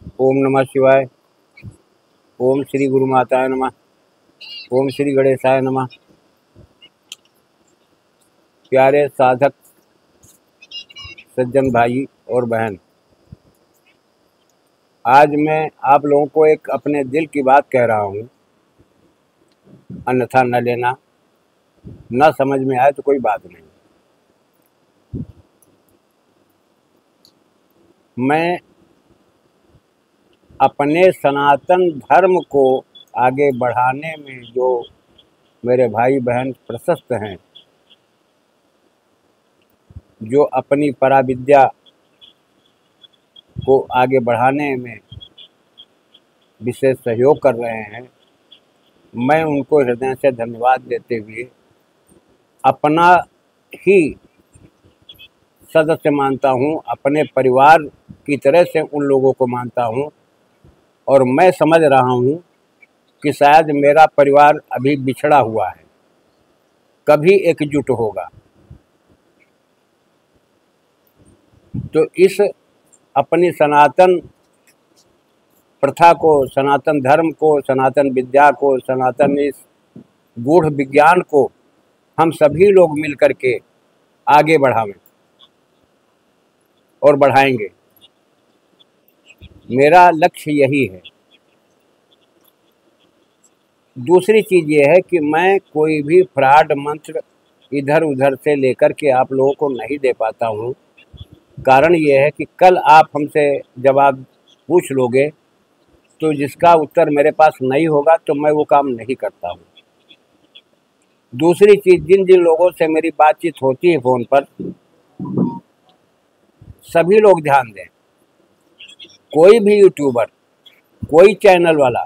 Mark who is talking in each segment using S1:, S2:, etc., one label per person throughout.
S1: ओम नमः शिवाय। ओम श्री गुरु माताय नमः। ओम श्री गणेशाय नमः। प्यारे साधक सज्जन भाई और बहन, आज मैं आप लोगों को एक अपने दिल की बात कह रहा हूँ। अन्यथा न लेना, न समझ में आए तो कोई बात नहीं। मैं अपने सनातन धर्म को आगे बढ़ाने में जो मेरे भाई बहन प्रशस्त हैं, जो अपनी पराविद्या को आगे बढ़ाने में विशेष सहयोग कर रहे हैं, मैं उनको हृदय से धन्यवाद देते हुए अपना ही सदस्य मानता हूँ, अपने परिवार की तरह से उन लोगों को मानता हूँ। और मैं समझ रहा हूँ कि शायद मेरा परिवार अभी बिछड़ा हुआ है, कभी एकजुट होगा। तो इस अपनी सनातन प्रथा को, सनातन धर्म को, सनातन विद्या को, सनातन इस गूढ़ विज्ञान को हम सभी लोग मिलकर के आगे बढ़ावें और बढ़ाएंगे। मेरा लक्ष्य यही है। दूसरी चीज़ ये है कि मैं कोई भी फ्रॉड मंत्र इधर उधर से लेकर के आप लोगों को नहीं दे पाता हूँ। कारण ये है कि कल आप हमसे जब आप पूछ लोगे तो जिसका उत्तर मेरे पास नहीं होगा तो मैं वो काम नहीं करता हूँ। दूसरी चीज़, जिन जिन लोगों से मेरी बातचीत होती है फ़ोन पर, सभी लोग ध्यान दें। कोई भी यूट्यूबर, कोई चैनल वाला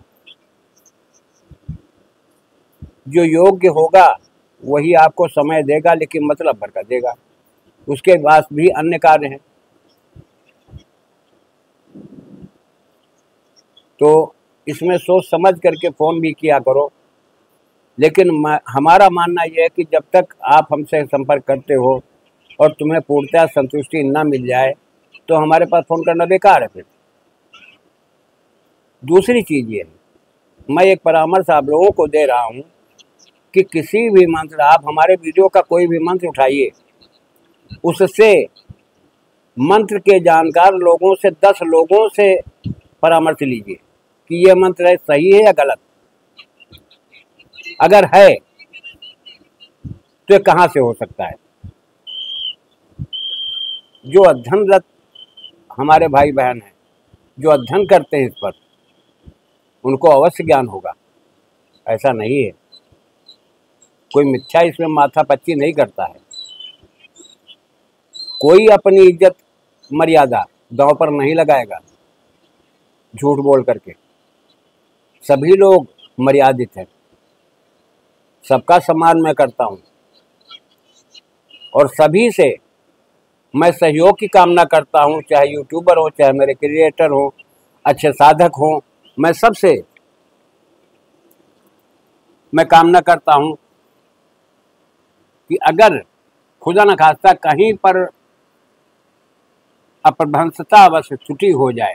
S1: जो योग्य होगा वही आपको समय देगा, लेकिन मतलब भर कर देगा। उसके पास भी अन्य कार्य हैं। तो इसमें सोच समझ करके फ़ोन भी किया करो। लेकिन हमारा मानना यह है कि जब तक आप हमसे संपर्क करते हो और तुम्हें पूर्णतः संतुष्टि ना मिल जाए तो हमारे पास फ़ोन करना बेकार है फिर। दूसरी चीज़ ये है, मैं एक परामर्श आप लोगों को दे रहा हूँ कि किसी भी मंत्र, आप हमारे वीडियो का कोई भी मंत्र उठाइए, उससे मंत्र के जानकार लोगों से 10 लोगों से परामर्श लीजिए कि ये मंत्र है सही है या गलत। अगर है तो ये कहाँ से हो सकता है। जो अध्ययनरत हमारे भाई बहन हैं, जो अध्ययन करते हैं इस पर, उनको अवश्य ज्ञान होगा। ऐसा नहीं है, कोई मिथ्या इसमें माथापच्ची नहीं करता है। कोई अपनी इज्जत मर्यादा दांव पर नहीं लगाएगा झूठ बोल करके। सभी लोग मर्यादित हैं, सबका सम्मान मैं करता हूँ और सभी से मैं सहयोग की कामना करता हूँ। चाहे यूट्यूबर हो, चाहे मेरे क्रिएटर हो, अच्छे साधक हों, मैं सबसे मैं कामना करता हूँ कि अगर खुदा न खास्ता कहीं पर अपभ्रंशता अवश्य त्रुटि हो जाए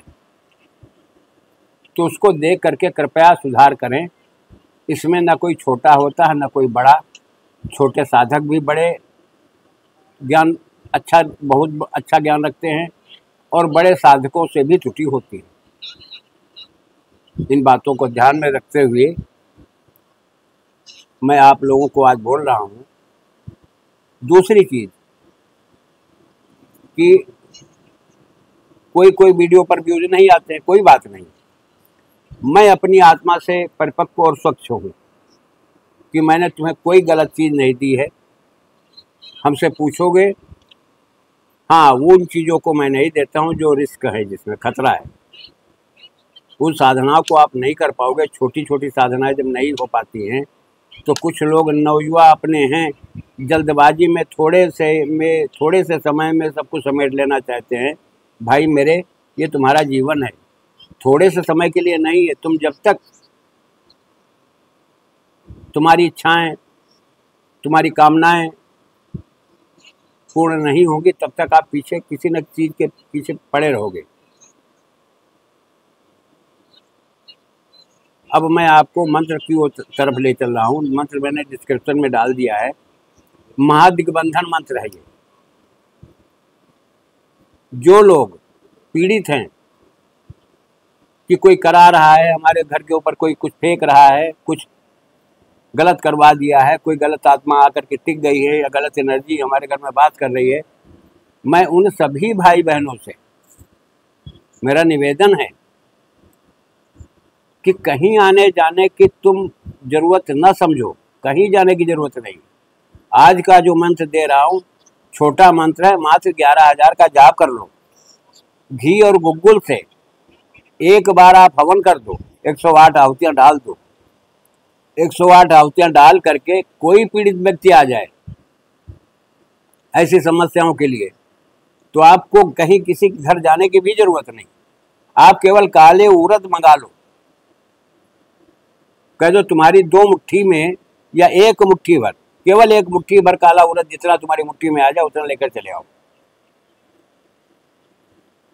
S1: तो उसको देख करके कृपया सुधार करें। इसमें न कोई छोटा होता है, न कोई बड़ा। छोटे साधक भी बड़े ज्ञान बहुत अच्छा ज्ञान रखते हैं और बड़े साधकों से भी त्रुटि होती है। इन बातों को ध्यान में रखते हुए मैं आप लोगों को आज बोल रहा हूँ। दूसरी चीज़ कि कोई वीडियो पर व्यूज नहीं आते हैं, कोई बात नहीं। मैं अपनी आत्मा से परिपक्व और स्वच्छ हूँ कि मैंने तुम्हें कोई गलत चीज़ नहीं दी है। हमसे पूछोगे, हाँ, वो उन चीज़ों को मैं नहीं देता हूँ जो रिस्क है, जिसमें खतरा है। उन साधनाओं को आप नहीं कर पाओगे। छोटी छोटी साधनाएं जब नहीं हो पाती हैं तो कुछ लोग नवयुवा अपने हैं, जल्दबाजी में थोड़े से समय में सब कुछ समेट लेना चाहते हैं। भाई मेरे, ये तुम्हारा जीवन है, थोड़े से समय के लिए नहीं है। तुम जब तक तुम्हारी इच्छाएं, तुम्हारी कामनाएं पूर्ण नहीं होगी तब तक आप पीछे किसी न चीज़ के पीछे पड़े रहोगे। अब मैं आपको मंत्र की ओर तरफ ले चल रहा हूँ। मंत्र मैंने डिस्क्रिप्शन में डाल दिया है। महादिग्बंधन मंत्र है ये। जो लोग पीड़ित हैं कि कोई करा रहा है, हमारे घर के ऊपर कोई कुछ फेंक रहा है, कुछ गलत करवा दिया है, कोई गलत आत्मा आकर के टिक गई है या गलत एनर्जी हमारे घर में बात कर रही है, मैं उन सभी भाई बहनों से मेरा निवेदन है कि कहीं आने जाने की तुम जरूरत न समझो, कहीं जाने की जरूरत नहीं। आज का जो मंत्र दे रहा हूँ छोटा मंत्र है, मात्र 11,000 का जाप कर लो। घी और गुग्गुल से एक बार आप हवन कर दो, 108 आहुतियाँ डाल दो। 108 आहुतियाँ डाल करके कोई पीड़ित व्यक्ति आ जाए ऐसी समस्याओं के लिए, तो आपको कहीं किसी के घर जाने की भी जरूरत नहीं। आप केवल काले उड़द मंगा लो, कह दो तुम्हारी 2 मुट्ठी में या 1 मुट्ठी भर, केवल 1 मुट्ठी भर काला उड़द, जितना तुम्हारी मुट्ठी में आ जाए उतना लेकर चले आओ।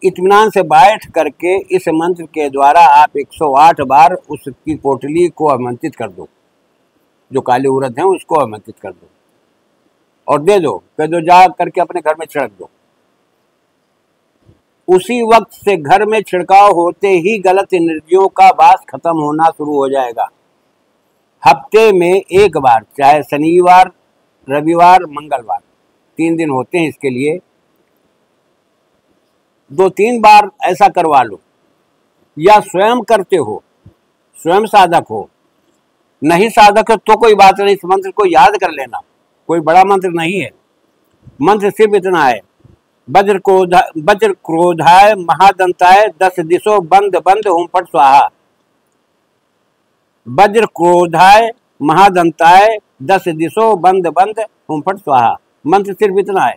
S1: इत्मीनान से बैठ करके इस मंत्र के द्वारा आप 108 बार उसकी पोटली को आमंत्रित कर दो, जो काले उड़द हैं उसको आमंत्रित कर दो और दे दो, कह दो जा करके अपने घर में छिड़क दो। उसी वक्त से घर में छिड़काव होते ही गलत एनर्जियों का वास खत्म होना शुरू हो जाएगा। हफ्ते में 1 बार, चाहे शनिवार, रविवार, मंगलवार, 3 दिन होते हैं इसके लिए, 2-3 बार ऐसा करवा लो। या स्वयं करते हो, स्वयं साधक हो, नहीं साधक हो तो कोई बात नहीं, इस मंत्र को याद कर लेना, कोई बड़ा मंत्र नहीं है। मंत्र सिर्फ इतना है, वज्र क्रोधाय महादंताय 10 दिशो बंद बंद ओम फट स्वाहा। वज्र क्रोधाय महादंताय 10 दिशो बंद बंद ओम फट स्वाहा। मंत्र सिर्फ इतना है,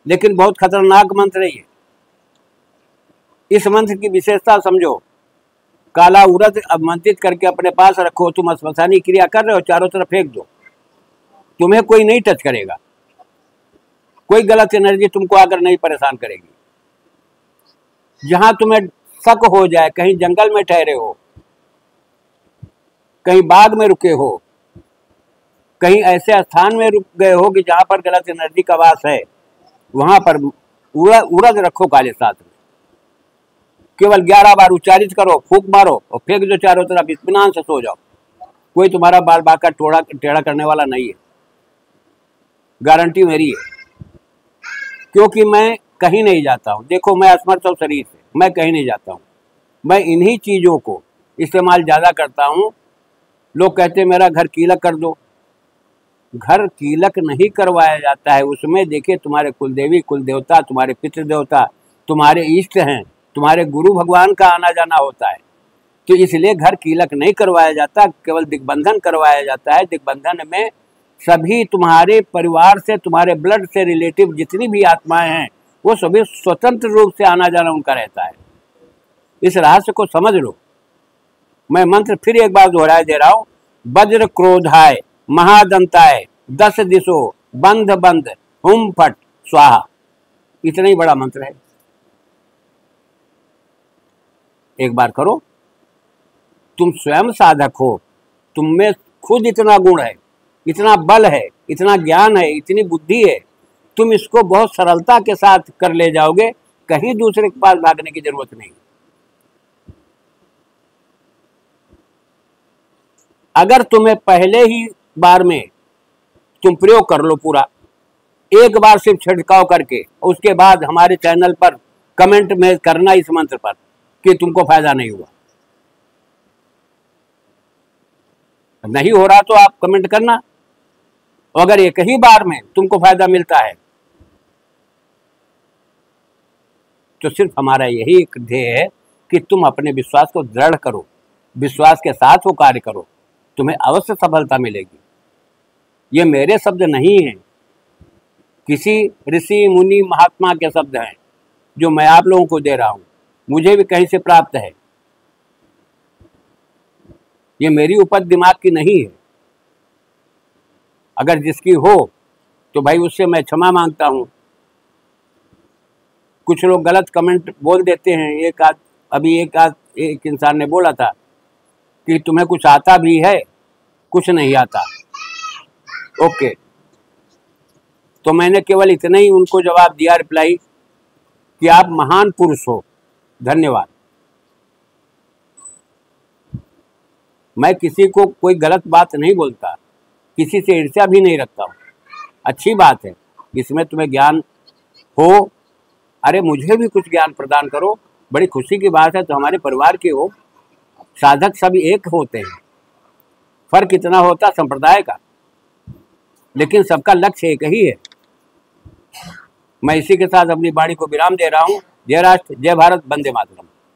S1: लेकिन बहुत खतरनाक मंत्र है ये। इस मंत्र की विशेषता समझो। काला उड़द आमंत्रित करके अपने पास रखो, तुम स्मशानी क्रिया कर रहे हो, चारों तरफ फेंक दो, तुम्हें कोई नहीं टच करेगा, कोई गलत एनर्जी तुमको आकर नहीं परेशान करेगी। जहां तुम्हें शक हो जाए, कहीं जंगल में ठहरे हो, कहीं बाग में रुके हो, कहीं ऐसे स्थान में रुक गए हो कि जहां पर गलत एनर्जी का वास है, वहां पर उड़द रखो काले साथ में। केवल 11 बार उच्चारित करो, फूंक मारो और फेंक दो चारों तरफ, इत्मीनान से सो जाओ। कोई तुम्हारा बाल बाका टेढ़ा करने वाला नहीं है, गारंटी मेरी है। क्योंकि मैं कहीं नहीं जाता हूँ, देखो मैं असमर्थ हूँ शरीर से, मैं कहीं नहीं जाता हूँ, मैं इन्हीं चीज़ों को इस्तेमाल ज़्यादा करता हूँ। लोग कहते हैं मेरा घर कीलक कर दो, घर कीलक नहीं करवाया जाता है। उसमें देखिए तुम्हारे कुलदेवी कुलदेवता, तुम्हारे पितृ देवता, तुम्हारे इष्ट हैं, तुम्हारे गुरु भगवान का आना जाना होता है, तो इसलिए घर कीलक नहीं करवाया जाता, केवल दिग्बंधन करवाया जाता है। दिग्बंधन में सभी तुम्हारे परिवार से, तुम्हारे ब्लड से रिलेटिव जितनी भी आत्माएं हैं, वो सभी स्वतंत्र रूप से आना जाना उनका रहता है। इस रहस्य को समझ लो। मैं मंत्र फिर एक बार दोहराए दे रहा हूँ, वज्र क्रोधाय महादंताय 10 दिशो बंद बंद हुम फट स्वाहा। इतना ही बड़ा मंत्र है, एक बार करो। तुम स्वयं साधक हो, तुम में खुद इतना गुण है, इतना बल है, इतना ज्ञान है, इतनी बुद्धि है, तुम इसको बहुत सरलता के साथ कर ले जाओगे, कहीं दूसरे के पास भागने की जरूरत नहीं। अगर तुम्हें पहले ही बार में तुम प्रयोग कर लो पूरा, एक बार सिर्फ छिड़काव करके, उसके बाद हमारे चैनल पर कमेंट में करना इस मंत्र पर कि तुमको फायदा नहीं हुआ। नहीं हो रहा तो आप कमेंट करना। अगर एक ही बार में तुमको फायदा मिलता है तो सिर्फ हमारा यही एक ध्येय है कि तुम अपने विश्वास को दृढ़ करो, विश्वास के साथ वो कार्य करो, तुम्हें अवश्य सफलता मिलेगी। ये मेरे शब्द नहीं हैं, किसी ऋषि मुनि महात्मा के शब्द हैं जो मैं आप लोगों को दे रहा हूं, मुझे भी कहीं से प्राप्त है। ये मेरी उपज दिमाग की नहीं है। अगर जिसकी हो तो भाई उससे मैं क्षमा मांगता हूं। कुछ लोग गलत कमेंट बोल देते हैं। एक इंसान ने बोला था कि तुम्हें कुछ आता भी है, कुछ नहीं आता। ओके, तो मैंने केवल इतना ही उनको जवाब दिया, रिप्लाई, कि आप महान पुरुष हो, धन्यवाद। मैं किसी को कोई गलत बात नहीं बोलता, किसी से ईर्ष्या भी नहीं रखता हूँ। अच्छी बात है, इसमें तुम्हें ज्ञान हो, अरे मुझे भी कुछ ज्ञान प्रदान करो, बड़ी खुशी की बात है। तो हमारे परिवार के हो, साधक सभी एक होते हैं, फर्क इतना होता संप्रदाय का, लेकिन सबका लक्ष्य एक ही है। मैं इसी के साथ अपनी वाणी को विराम दे रहा हूँ। जय राष्ट्र, जय भारत, वंदे मातरम।